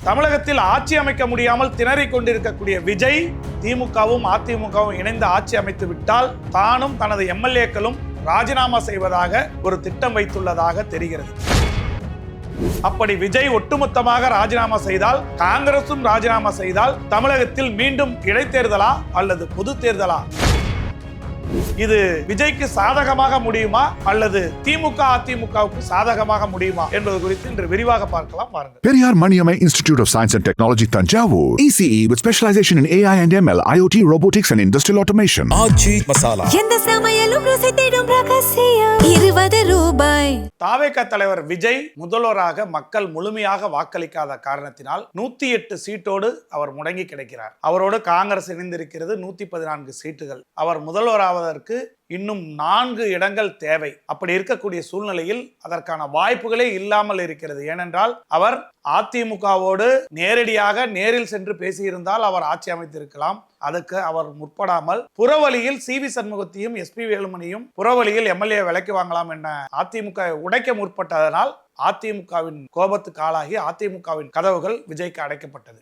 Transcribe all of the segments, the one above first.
தமிழகத்தில் ஆட்சி அமைக்க முடியாமல் திணறிக் கொண்டிருக்கக்கூடிய விஜய் திமுகவும் அதிமுகவும் இணைந்து ஆட்சி அமைத்து விட்டால் தானும் தனது எம்எல்ஏக்களும் ராஜினாமா செய்வதாக ஒரு திட்டம் வைத்துள்ளதாக தெரிகிறது. அப்படி விஜய் ஒட்டுமொத்தமாக ராஜினாமா செய்தால், காங்கிரசும் ராஜினாமா செய்தால் தமிழகத்தில் மீண்டும் இடைத்தேர்தலா அல்லது பொது தேர்தலா? இது விஜய்க்கு சாதகமாக முடியுமா அல்லது திமுக அதிமுகவுக்கு சாதகமாக முடியுமா என்பது குறித்து இன்று விரிவாக பார்க்கலாம். வாருங்கள். Periyar Maniammai Institute of Science and Technology, Tanjavur. ECE with specialization in AI and ML, IoT, robotics and industrial automation. ஆச்சி மசாலா. எந்த சமையலும் ருசி தேடும் ரகசியம். 20 ரூபாய். தாவேக தலைவர் விஜய் முதல்வராக மக்கள் முழுமையாக வாக்களிக்காத காரணத்தினால் 108 சீட்டோடு அவர் முடங்கி கிடைக்கிறார். அவரோடு காங்கிரஸ் இணைந்திருக்கிறது 114 சீட்டுகள். அவர் முதல்வராவதற்கு இன்னும் 4 இடங்கள் தேவை. அப்படி இருக்கக்கூடிய சூழ்நிலையில் அதற்கான வாய்ப்புகளே இல்லாமல் இருக்கிறது. ஏனென்றால் அவர் அதிமுகவோடு நேரில் சென்று பேசியிருந்தால் அவர் ஆட்சி அமைத்திருக்கலாம். அதுக்கு அவர் முற்படாமல் புறவழியில் சிவி சண்முகத்தையும் எஸ்பி வேலுமணியும் புறவழியில் எம்எல்ஏ விலைக்கு வாங்கலாம் என அதிமுக உடைக்க முற்பட்டதனால் அதிமுகவின் கோபத்துக்கு ஆளாகி அதிமுகவின் கதவுகள் விஜய்க்கு அடைக்கப்பட்டது.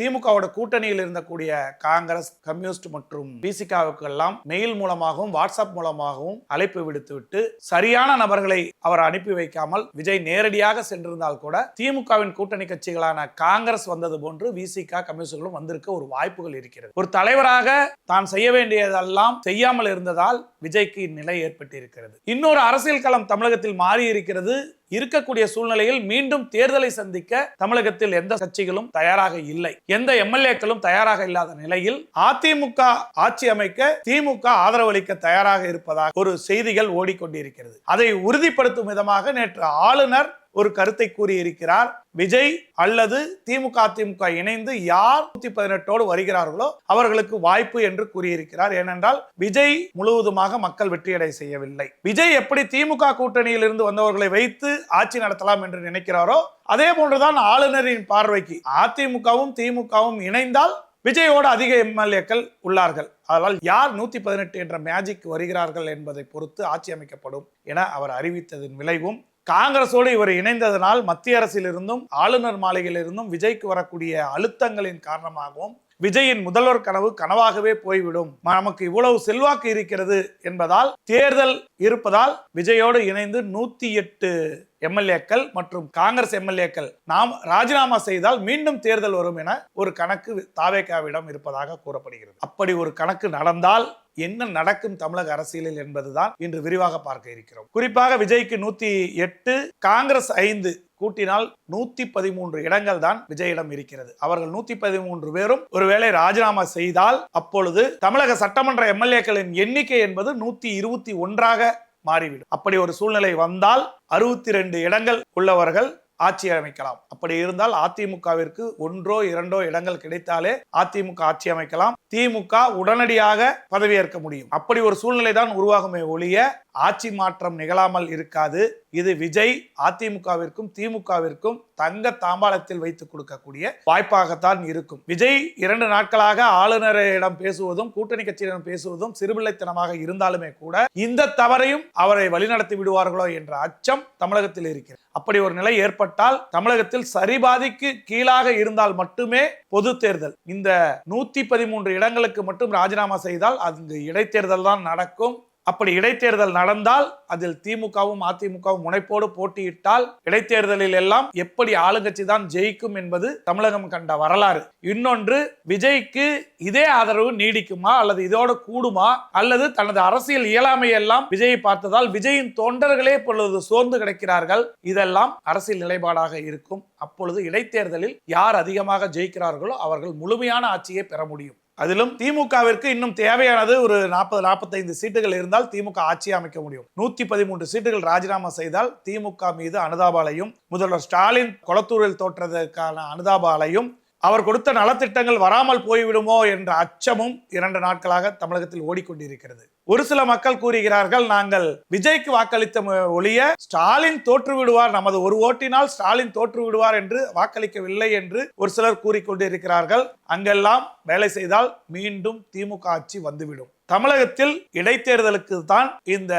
திமுகவோட கூட்டணியில் இருந்தக்கூடிய காங்கிரஸ், கம்யூனிஸ்ட் மற்றும் பிசிகாவுக்கு எல்லாம் மெயில் மூலமாகவும் வாட்ஸ்அப் மூலமாகவும் அழைப்பு விடுத்துவிட்டு சரியான நபர்களை அவர் அனுப்பி வைக்காமல் விஜய் நேரடியாக சென்றிருந்தால் கூட திமுகவின் கூட்டணி கட்சிகளான காங்கிரஸ் வந்தது போன்று விசிக, கம்யூனிஸ்டுகளும் வந்திருக்க ஒரு வாய்ப்புகள் இருக்கிறது. ஒரு தலைவராக தான் செய்ய வேண்டியதெல்லாம் செய்யாமல் இருந்ததால் விஜய்க்கு இந்நிலை ஏற்பட்டிருக்கிறது. இன்னொரு அரசியல் களம் தமிழகத்தில் மாறி இருக்கிறது. இருக்கக்கூடிய சூழ்நிலையில் மீண்டும் தேர்தலை சந்திக்க தமிழகத்தில் எந்த கட்சிகளும் தயாராக இல்லை, எந்த எம்எல்ஏக்களும் தயாராக இல்லாத நிலையில் அதிமுக ஆட்சி அமைக்க திமுக ஆதரவளிக்க தயாராக இருப்பதாக ஒரு செய்திகள் ஓடிக்கொண்டிருக்கிறது. அதை உறுதிப்படுத்தும் விதமாக நேற்று ஆளுநர் ஒரு கருத்தை கூறியிருக்கிறார். விஜய் அல்லது திமுக அதிமுக இணைந்து யார் 118ஓடு வருகிறார்களோ அவர்களுக்கு வாய்ப்பு என்று கூறியிருக்கிறார். ஏனென்றால் விஜய் முழுவதுமாக மக்கள் வெற்றியடை செய்யவில்லை. விஜய் எப்படி திமுக கூட்டணியில் இருந்து வந்தவர்களை வைத்து ஆட்சி நடத்தலாம் என்று நினைக்கிறாரோ அதே போன்றுதான் ஆளுநரின் பார்வைக்கு அதிமுகவும் திமுகவும் இணைந்தால் விஜயோடு அதிக எம்எல்ஏக்கள் உள்ளார்கள். அதனால் யார் 118 என்ற மேஜிக் வருகிறார்கள் என்பதை பொறுத்து ஆட்சி அமைக்கப்படும் என அவர் அறிவித்ததன் விளைவும், காங்கிரஸோடு இவர் இணைந்ததனால் மத்திய அரசிலிருந்தும் ஆளுநர் மாளிகையிலிருந்தும் விஜய்க்கு வரக்கூடிய அழுத்தங்களின் காரணமாகவும் விஜயின் முதல்வர் கனவு கனவாகவே போய்விடும், நமக்கு இவ்வளவு செல்வாக்கு இருக்கிறது என்பதால் தேர்தல் இருப்பதால் விஜயோடு இணைந்து 108 எம்எல்ஏக்கள் மற்றும் காங்கிரஸ் எம்எல்ஏக்கள் நாம் ராஜினாமா செய்தால் மீண்டும் தேர்தல் வரும் என ஒரு கணக்கு தாவேகாவிடம் இருப்பதாக கூறப்படுகிறது. அப்படி ஒரு கணக்கு நடந்தால் என்ன நடக்கும் தமிழக அரசியலில் என்பதுதான் இன்று விரிவாக பார்க்க இருக்கிறோம். குறிப்பாக விஜய்க்கு 108, காங்கிரஸ் 5 கூட்டினால் 113 இடங்கள் தான் விஜயிடம் இருக்கிறது. அவர்கள் 113 பேரும் ஒருவேளை ராஜினாமா செய்தால் அப்பொழுது தமிழக சட்டமன்ற எம்எல்ஏக்களின் எண்ணிக்கை என்பது 121ஆக மாறிவிடும். அப்படி ஒரு சூழ்நிலை வந்தால் 62 இடங்கள் உள்ளவர்கள் ஆட்சி அமைக்கலாம். அப்படி இருந்தால் அதிமுகவிற்கு 1 or 2 இடங்கள் கிடைத்தாலே அதிமுக ஆட்சி அமைக்கலாம். திமுக உடனடியாக பதவியேற்க முடியும். அப்படி ஒரு சூழ்நிலை தான் உருவாகுமே ஒழிய ஆட்சி மாற்றம் நிகழாமல் இருக்காது. இது விஜய் அதிமுகவிற்கும் திமுகவிற்கும் தங்க தாம்பாளத்தில் வைத்துக் கொடுக்கக்கூடிய வாய்ப்பாகத்தான் இருக்கும். விஜய் 2 நாட்களாக ஆளுநரிடம் பேசுவதும் கூட்டணி கட்சியிடம் பேசுவதும் சிறுபிள்ளைத்தனமாக இருந்தாலுமே கூட இந்த தவறையும் அவரை வழிநடத்தி விடுவார்களோ என்ற அச்சம் தமிழகத்தில் இருக்கிறது. அப்படி ஒரு நிலை ஏற்பட்டால் தமிழகத்தில் சரிபாதிக்கு கீழாக இருந்தால் மட்டுமே பொது தேர்தல், இந்த 113 இடங்களுக்கு மட்டும் ராஜினாமா செய்தால் அது இடைத்தேர்தல் தான் நடக்கும். அப்படி இடைத்தேர்தல் நடந்தால் அதில் திமுகவும் அதிமுகவும் முனைப்போடு போட்டியிட்டால் இடைத்தேர்தலில் எல்லாம் எப்படி ஆளுங்கட்சி தான் ஜெயிக்கும் என்பது தமிழகம் கண்ட வரலாறு. இன்னொன்று, விஜய்க்கு இதே ஆதரவு நீடிக்குமா அல்லது இதோடு கூடுமா அல்லது தனது அரசியல் இயலாமை எல்லாம் விஜயை பார்த்ததால் விஜயின் தொண்டர்களே இப்பொழுது சோர்ந்து கிடக்கிறார்கள். இதெல்லாம் அரசியல் நிலைப்பாடாக இருக்கும். அப்பொழுது இடைத்தேர்தலில் யார் அதிகமாக ஜெயிக்கிறார்களோ அவர்கள் முழுமையான ஆட்சியை பெற முடியும். அதிலும் திமுகவிற்கு இன்னும் தேவையானது ஒரு 40-45 சீட்டுகள் இருந்தால் திமுக ஆட்சி அமைக்க முடியும். 113 சீட்டுகள் ராஜினாமா செய்தால் திமுக மீது அனுதாபாலையும், முதல்வர் ஸ்டாலின் கொளத்தூரில் தோற்றதற்கான அனுதாபாலையும், அவர் கொடுத்த நலத்திட்டங்கள் வராமல் போய்விடுமோ என்ற அச்சமும் 2 நாட்களாக தமிழகத்தில் ஓடிக்கொண்டிருக்கிறது. ஒரு சில மக்கள் கூறுகிறார்கள், நாங்கள் விஜய்க்கு வாக்களித்த ஒழிய ஸ்டாலின் தோற்று விடுவார், நமது ஒரு ஓட்டினால் ஸ்டாலின் தோற்று விடுவார் என்று வாக்களிக்கவில்லை என்று ஒரு சிலர் கூறிக்கொண்டிருக்கிறார்கள். அங்கெல்லாம் வேலை செய்தால் மீண்டும் திமுக ஆட்சி வந்துவிடும். தமிழகத்தில் இடைத்தேர்தலுக்கு தான் இந்த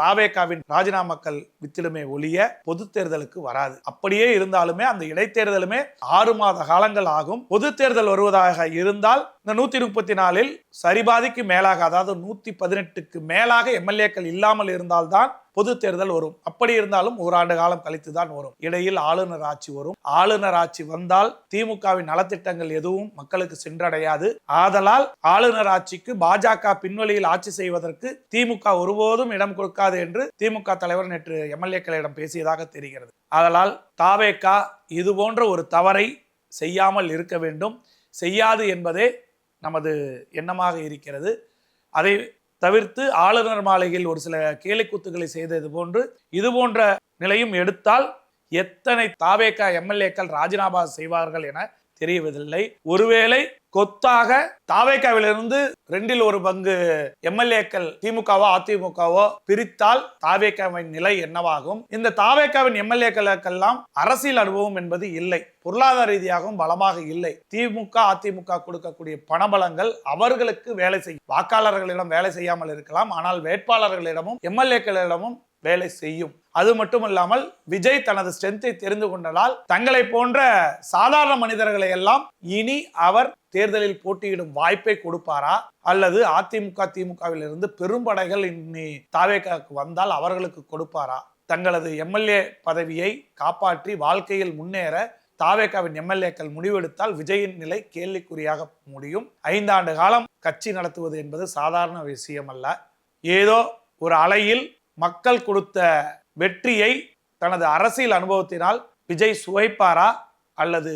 தாவேகாவின் ராஜினாமாக்கள் வித்திடுமே ஒழிய பொது தேர்தலுக்கு வராது. அப்படியே இருந்தாலுமே அந்த இடைத்தேர்தலுமே 6 மாத காலங்கள் ஆகும். பொது தேர்தல் வருவதாக இருந்தால் இந்த 134 சரிபாதிக்கு மேலாக, அதாவது 118க்கு மேலாக எம்எல்ஏக்கள் இல்லாமல் இருந்தால்தான் பொது தேர்தல் வரும். அப்படி இருந்தாலும் 1 ஆண்டு காலம் கழித்து தான் வரும். இடையில் ஆளுநர் ஆட்சி வரும். ஆளுநர் ஆட்சி வந்தால் திமுகவின் நலத்திட்டங்கள் எதுவும் மக்களுக்கு சென்றடையாது. ஆதலால் ஆளுநர் ஆட்சிக்கு பாஜக பின்வழியில் ஆட்சி செய்வதற்கு திமுக ஒருபோதும் இடம் கொடுக்காது என்று திமுக தலைவர் நேற்று எம்எல்ஏக்களிடம் பேசியதாக தெரிகிறது. ஆதலால் தாவேகா இது போன்ற ஒரு தவறை செய்யாமல் இருக்க வேண்டும். செய்யாது என்பதே நமது எண்ணமாக இருக்கிறது. அதை தவிர்த்து ஆளுநர் மாளிகையில் ஒரு சில கேலிக்கூத்துக்களை செய்தது போன்று இது போன்ற நிலையும் எடுத்தால் எத்தனை தாவேகா எம்எல்ஏக்கள் ராஜினாமா செய்வார்கள் என தெரியவதில்லை. ஒருவேளை கொத்தாக தாவேகாவிலிருந்து 2/1 பங்கு எம்எல்ஏக்கள் திமுகவோ அதிமுகவோ பிரித்தால் தாவேகாவின் நிலை என்னவாகும்? இந்த தாவேகாவின் எம்எல்ஏக்களுக்கெல்லாம் அரசியல் அனுபவம் என்பது இல்லை, பொருளாதார ரீதியாகவும் பலமாக இல்லை. திமுக அதிமுக கொடுக்கக்கூடிய பணபலங்கள் அவர்களுக்கு வேலை செய்யும். வாக்காளர்களிடம் வேலை செய்யாமல் இருக்கலாம், ஆனால் வேட்பாளர்களிடமும் எம்எல்ஏக்களிடமும் வேலை செய்யும். அது மட்டுமல்லாமல் விஜய் தனது ஸ்ட்ரென்த்தை தெரிந்து கொண்டதால் தங்களை போன்ற சாதாரண மனிதர்களை எல்லாம் இனி அவர் தேர்தலில் போட்டியிடும் வாய்ப்பை கொடுப்பாரா, அல்லது அதிமுக திமுகவில் இருந்து பெரும்படைகள் இனி தாவேகாவுக்கு வந்தால் அவர்களுக்கு கொடுப்பாரா? தங்களது எம்எல்ஏ பதவியை காப்பாற்றி வாழ்க்கையில் முன்னேற தாவேகாவின் எம்எல்ஏக்கள் முடிவெடுத்தால் விஜயின் நிலை கேள்விக்குறியாக முடியும். 5 ஆண்டு காலம் கட்சி நடத்துவது என்பது சாதாரண விஷயம் அல்ல. ஏதோ ஒரு அலையில் மக்கள் கொடுத்த வெற்றியை தனது அரசியல் அனுபவத்தினால் விஜய் சுவைப்பாரா, அல்லது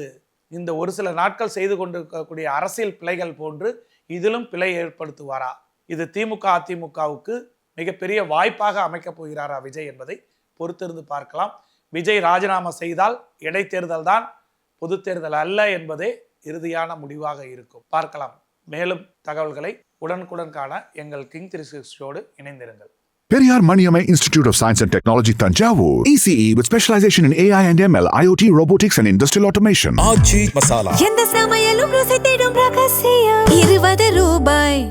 இந்த ஒரு சில நாட்கள் செய்து கொண்டிருக்கக்கூடிய அரசியல் பிழைகள் போன்று இதிலும் பிழை ஏற்படுத்துவாரா? இது திமுக அதிமுகவுக்கு மிகப்பெரிய வாய்ப்பாக அமைக்கப் போகிறாரா விஜய் என்பதை பொறுத்திருந்து பார்க்கலாம். விஜய் ராஜினாமா செய்தால் இடைத்தேர்தல் தான், பொது தேர்தல் அல்ல என்பதே இறுதியான முடிவாக இருக்கும். பார்க்கலாம். மேலும் தகவல்களை உடனுக்குடன் காண எங்கள் King 360 இணைந்திருங்கள். Periyar Maniamai Institute of Science and Technology, Tanjavur. ECE with specialization in AI and ML, IoT, robotics and industrial automation. ஆச்சி மசாலா. எந்த சமையலும் ருசி தேடும் ரகசியம் 20 ரூபாய்.